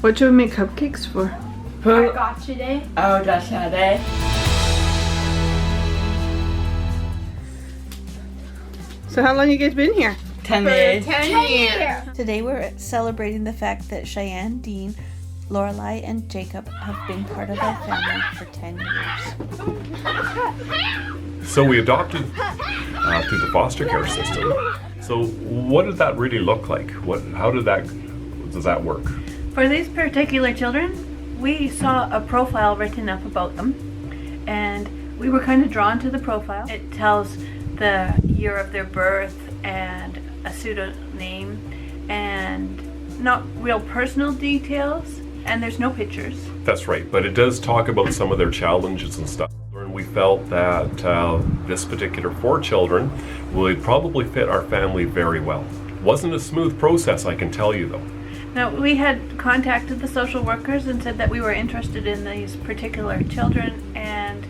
What should we make cupcakes for? Our gotcha day. Oh, gotcha day. So how long you guys been here? 10 years. 10 years. Today we're celebrating the fact that Cheyenne, Dean, Lauralie, and Jacob have been part of our family for 10 years. So we adopted through the foster care system. So what did that really look like? How does that work? For these particular children, we saw a profile written up about them, and we were kind of drawn to the profile. It tells the year of their birth and a pseudonym and not real personal details, and there's no pictures. That's right, but it does talk about some of their challenges and stuff. And we felt that this particular 4 children would probably fit our family very well. Wasn't a smooth process, I can tell you though. Now, we had contacted the social workers and said that we were interested in these particular children, and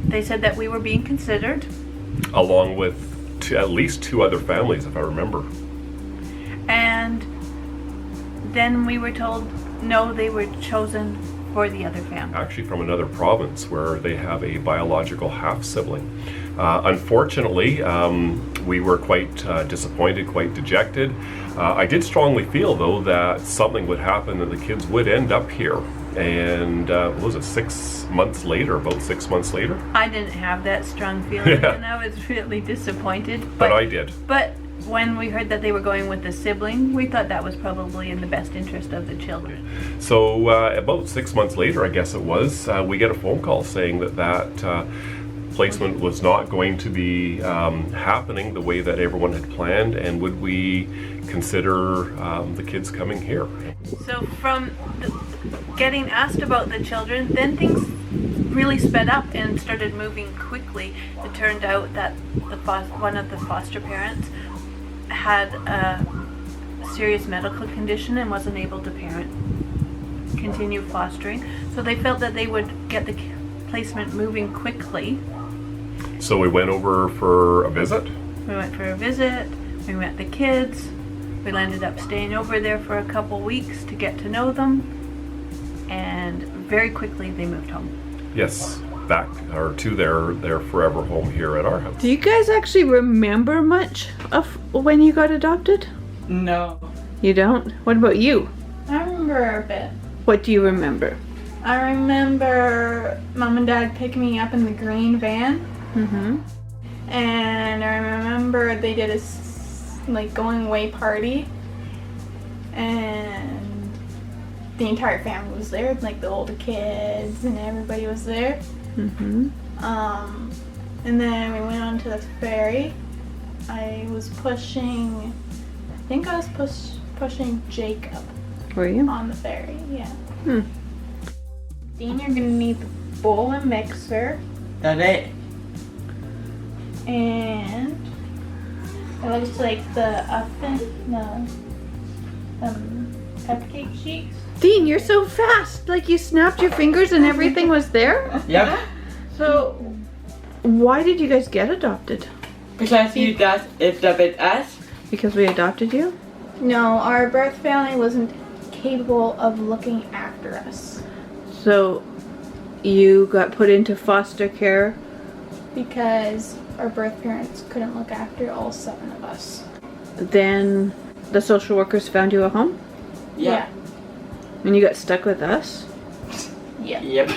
they said that we were being considered. Along with at least 2 other families, if I remember. And then we were told, no, they were chosen for the other family. Actually from another province where they have a biological half-sibling. Unfortunately, we were quite disappointed, quite dejected. I did strongly feel, though, that something would happen and the kids would end up here. And what was it, 6 months later, about 6 months later? I didn't have that strong feeling, and I was really disappointed. But I did. But when we heard that they were going with a sibling, we thought that was probably in the best interest of the children. So about 6 months later, I guess it was, we get a phone call saying that placement was not going to be happening the way that everyone had planned, and would we consider the kids coming here? So from getting asked about the children, then things really sped up and started moving quickly. It turned out that one of the foster parents had a serious medical condition and wasn't able to continue fostering. So they felt that they would get the placement moving quickly. So we went over for a visit. We went for a visit, we met the kids, we ended up staying over there for a couple weeks to get to know them, and very quickly they moved home. Yes, back or to their forever home here at our house. Do you guys actually remember much of when you got adopted? No. You don't? What about you? I remember a bit. What do you remember? I remember Mom and Dad picking me up in the green van. Mm-hmm. And I remember they did a going away party, and the entire family was there, like the older kids and everybody was there. Mm-hmm. And then we went on to the ferry. I think I was pushing Jacob. Were you? On the ferry, yeah. Hmm. Dean, you're gonna need the bowl and mixer. That it. And it looks like the oven, the cupcake sheets. Dean, you're so fast. Like you snapped your fingers and everything was there? Yep. So, why did you guys get adopted? Because you just adopted us. Because we adopted you? No, our birth family wasn't capable of looking after us. So, you got put into foster care? Because our birth parents couldn't look after all 7 of us. Then the social workers found you a home? Yeah. And you got stuck with us? Yeah. Yep.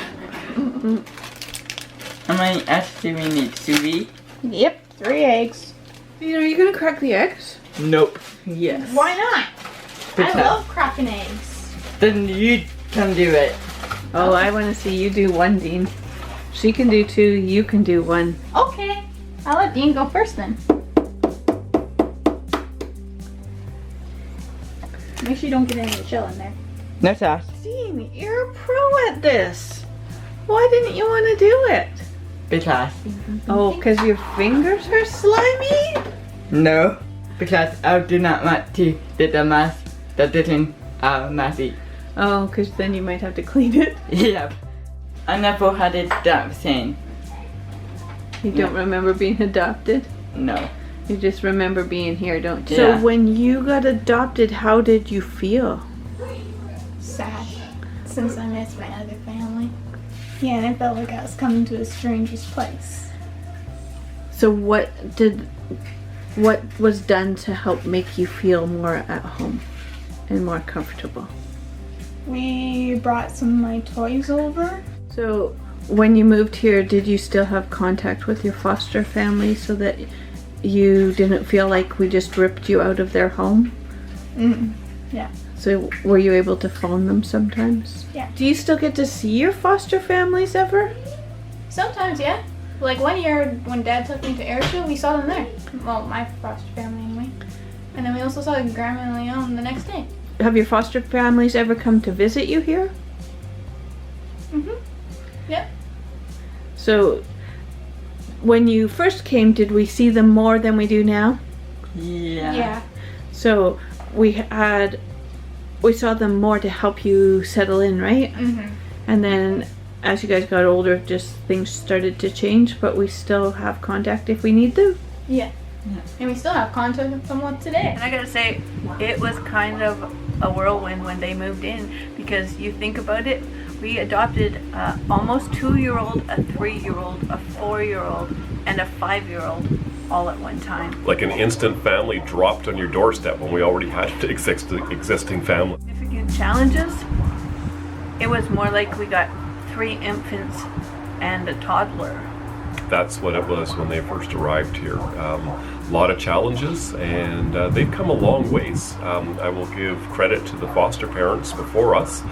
How many eggs do we need, Susie? Yep, 3 eggs. Dean, are you gonna crack the eggs? Nope. Yes. Why not? Because I love cracking eggs. then you can do it. Oh, I want to see you do 1, Dean. She can do 2, you can do 1. Okay. I'll let Dean go first then. Make sure you don't get any of the shell in there. No sauce. Dean, you're a pro at this. Why didn't you want to do it? Because. Oh, because your fingers are slimy? No. Because I do not want to do the mess that didn't messy. Oh, because then you might have to clean it. Yep. I never had it that same. You don't remember being adopted? No. You just remember being here, don't you? Yeah. So when you got adopted, how did you feel? sad since I missed my other family. Yeah, and I felt like I was coming to a stranger's place. So what was done to help make you feel more at home and more comfortable? We brought some of my toys over. So when you moved here, did you still have contact with your foster family so that you didn't feel like we just ripped you out of their home? Yeah. So were you able to phone them sometimes? Yeah. Do you still get to see your foster families ever? Sometimes, yeah. Like 1 year when Dad took me to Airshow, we saw them there. Well, my foster family anyway. And then we also saw Grandma and Leon the next day. Have your foster families ever come to visit you here? Yep. So when you first came, did we see them more than we do now? Yeah. So we saw them more to help you settle in, right? And then as you guys got older, just things started to change, but we still have contact if we need them. Yeah. And we still have contact with them today. And I gotta say, it was kind of a whirlwind when they moved in, because you think about it, we adopted almost 2-year-old, a 3-year-old, a 4-year-old, and a 5-year-old all at one time. Like an instant family dropped on your doorstep when we already had an existing family. Significant challenges, it was more like we got 3 infants and a toddler. That's what it was when they first arrived here. A lot of challenges, and they've come a long ways. I will give credit to the foster parents before us.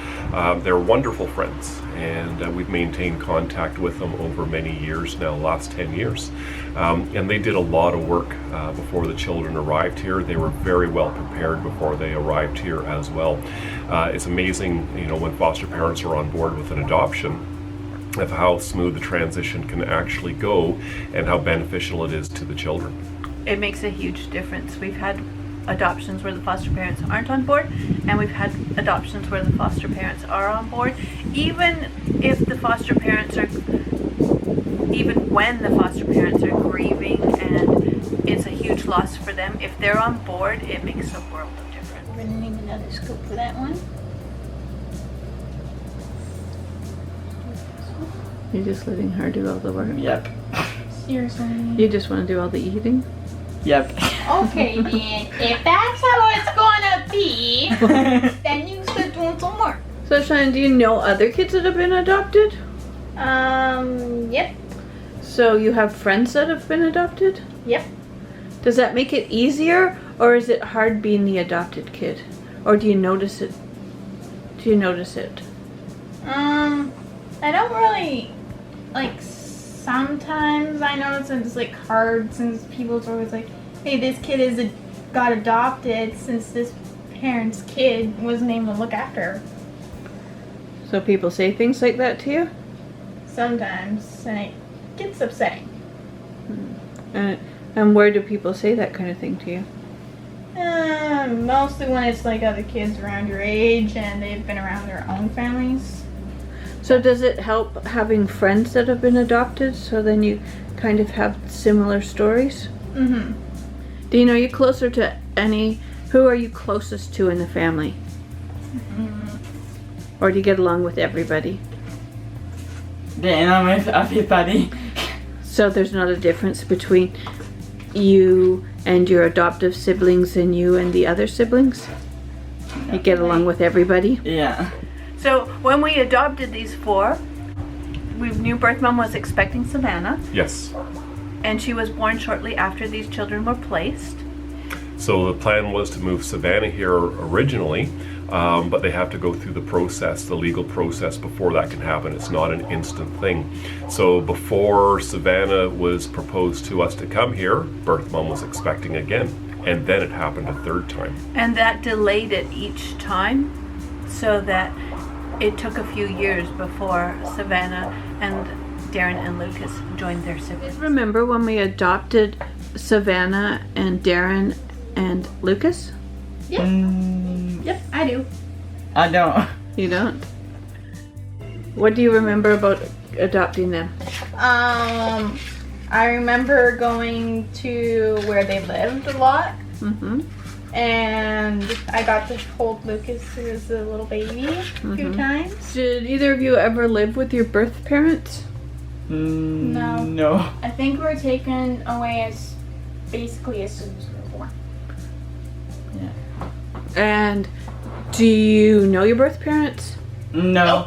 They're wonderful friends, and we've maintained contact with them over many years now, last 10 years. And they did a lot of work before the children arrived here. They were very well prepared before they arrived here as well. It's amazing, you know, when foster parents are on board with an adoption, of how smooth the transition can actually go and how beneficial it is to the children. It makes a huge difference. We've had adoptions where the foster parents aren't on board, and we've had adoptions where the foster parents are on board. Even if the foster parents are, even when the foster parents are grieving and it's a huge loss for them, if they're on board, it makes a world of difference. We're gonna need another scoop for that one. You're just letting her do all the work. Yep. Seriously. You just want to do all the eating? Yep. Okay, then. If that's how it's gonna be, then you should do some more. So Shawn, do you know other kids that have been adopted? Yep. So you have friends that have been adopted? Yep. Does that make it easier, or is it hard being the adopted kid? Or do you notice it? Do you notice it? I don't really, like, sometimes I notice it's, like, hard since people's always like, hey, this kid got adopted since this parent's kid wasn't able to look after her. So people say things like that to you? Sometimes, and it gets upsetting. And where do people say that kind of thing to you? Mostly when it's, like, other kids around your age and they've been around their own families. So does it help having friends that have been adopted, so then you kind of have similar stories? Mm-hmm. Do you know you're closer to who are you closest to in the family? Or do you get along with everybody? Getting on with everybody. So there's not a difference between you and your adoptive siblings and you and the other siblings? You get along with everybody? Yeah. So when we adopted these 4, we knew birth mom was expecting Savannah, Yes. and she was born shortly after these children were placed. So the plan was to move Savannah here originally, but they have to go through the process, the legal process, before that can happen. It's not an instant thing. So before Savannah was proposed to us to come here, birth mom was expecting again, and then it happened a 3rd time. And that delayed it each time, so that it took a few years before Savannah and Darren and Lucas joined their siblings. Remember when we adopted Savannah and Darren and Lucas? Yep. Yep, I do. I don't. You don't? What do you remember about adopting them? I remember going to where they lived a lot. Mm-hmm. And I got to hold Lucas as a little baby a few times. Did either of you ever live with your birth parents? No. No. I think we were taken away as basically as soon as we were born. And do you know your birth parents? No.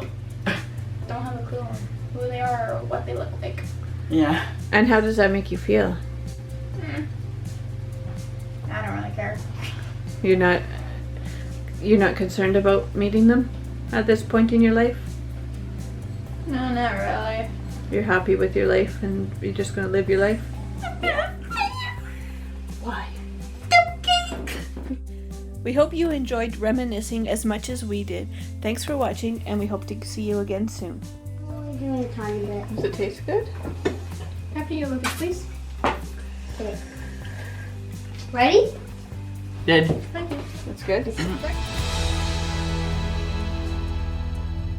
Don't have a clue on who they are or what they look like. Yeah. And how does that make you feel? I don't really care. You're not concerned about meeting them at this point in your life? No, not really. You're happy with your life and you're just gonna live your life? Why? We hope you enjoyed reminiscing as much as we did. Thanks for watching, and we hope to see you again soon. Only doing a tiny bit. Does it taste good? After you, Lucas, please. Okay. Ready? Dead. Okay. That's good. This is correct.